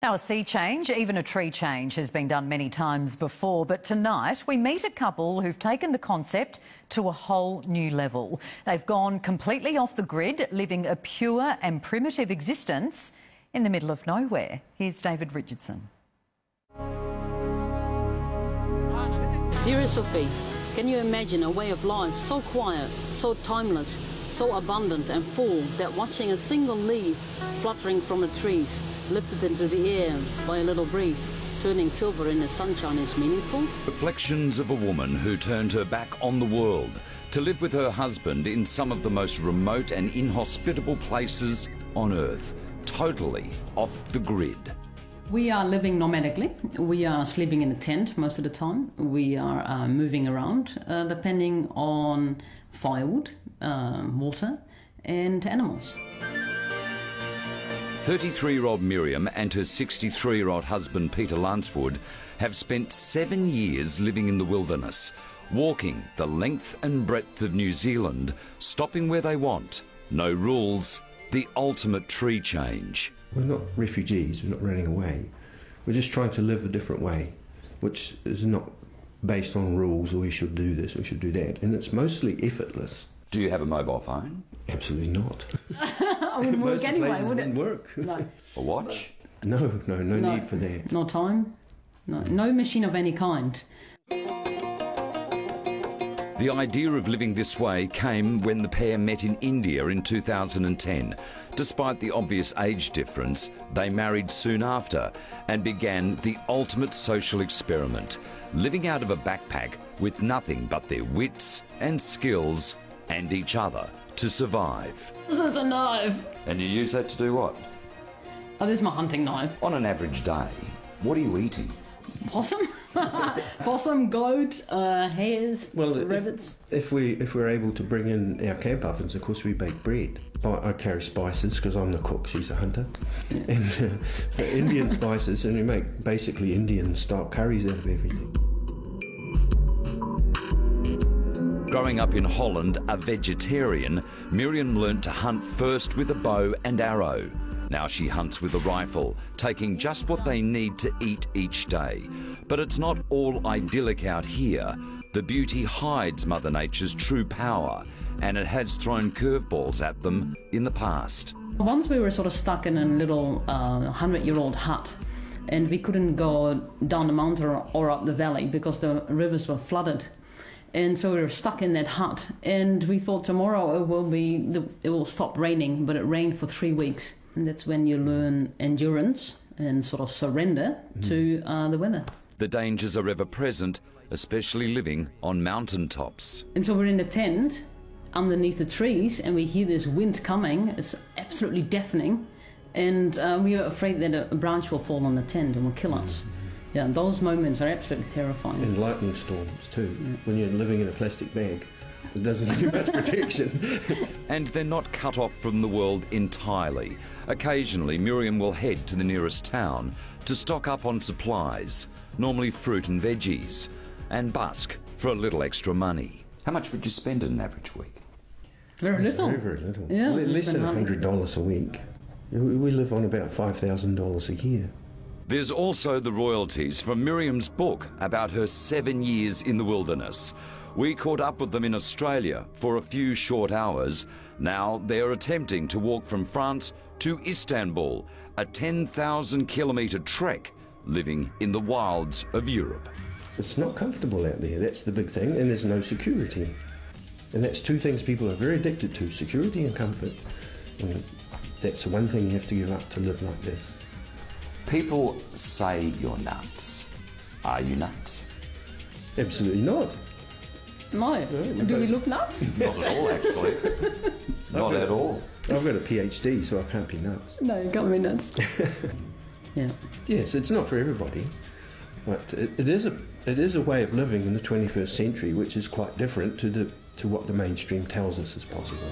Now, a sea change, even a tree change, has been done many times before, but tonight we meet a couple who've taken the concept to a whole new level. They've gone completely off the grid, living a pure and primitive existence in the middle of nowhere. Here's David Richardson. Dear Sophie, can you imagine a way of life so quiet, so timeless, so abundant and full that watching a single leaf fluttering from the trees lifted into the air by a little breeze, turning silver in the sunshine is meaningful? Reflections of a woman who turned her back on the world to live with her husband in some of the most remote and inhospitable places on Earth, totally off the grid. We are living nomadically. We are sleeping in a tent most of the time. We are moving around depending on firewood, water and animals. 33-year-old Miriam and her 63-year-old husband Peter Lancewood have spent 7 years living in the wilderness, walking the length and breadth of New Zealand, stopping where they want, no rules, the ultimate tree change. We're not refugees, we're not running away. We're just trying to live a different way, which is not based on rules, or we should do this, we should do that, and it's mostly effortless. Do you have a mobile phone? Absolutely not. I wouldn't work anyway, would it? Work. No. A watch? No need for that. No time, no machine of any kind. The idea of living this way came when the pair met in India in 2010. Despite the obvious age difference, they married soon after and began the ultimate social experiment, living out of a backpack with nothing but their wits and skills and each other to survive. This is a knife. And you use that to do what? Oh, this is my hunting knife. On an average day, what are you eating? Possum? Possum, goat, hares, well, rabbits. If we're able to bring in our camp ovens, of course we bake bread. I carry spices because I'm the cook, she's the hunter. Yeah. And so Indian spices, and we make basically Indian style curries out of everything. Growing up in Holland, a vegetarian, Miriam learnt to hunt first with a bow and arrow. Now she hunts with a rifle, taking just what they need to eat each day. But it's not all idyllic out here. The beauty hides Mother Nature's true power, and it has thrown curveballs at them in the past. Once we were sort of stuck in a little 100-year-old hut, and we couldn't go down the mountain or up the valley because the rivers were flooded. And so we were stuck in that hut, and we thought tomorrow it will stop raining, but it rained for 3 weeks. And that's when you learn endurance and sort of surrender to the weather. The dangers are ever present, especially living on mountaintops. And so we're in the tent underneath the trees, and we hear this wind coming. It's absolutely deafening, and we are afraid that a branch will fall on the tent and will kill us. Yeah, those moments are absolutely terrifying. And lightning storms too, when you're living in a plastic bag. It doesn't do much protection. And they're not cut off from the world entirely. Occasionally, Miriam will head to the nearest town to stock up on supplies, normally fruit and veggies, and busk for a little extra money. How much would you spend in an average week? Very little. Very little. Yeah, less than $100 a week. We live on about $5,000 a year. There's also the royalties from Miriam's book about her 7 years in the wilderness. We caught up with them in Australia for a few short hours. Now they're attempting to walk from France to Istanbul, a 10,000-kilometre trek, living in the wilds of Europe. It's not comfortable out there, that's the big thing, and there's no security. And that's two things people are very addicted to, security and comfort. And that's the one thing you have to give up to live like this. People say you're nuts. Are you nuts? Absolutely not. No. Do we look nuts? Not at all, actually. Not at all. I've got a PhD, so I can't be nuts. No, you can't be nuts. Yeah. Yes, it's not for everybody, but it is a way of living in the 21st century, which is quite different to what the mainstream tells us is possible.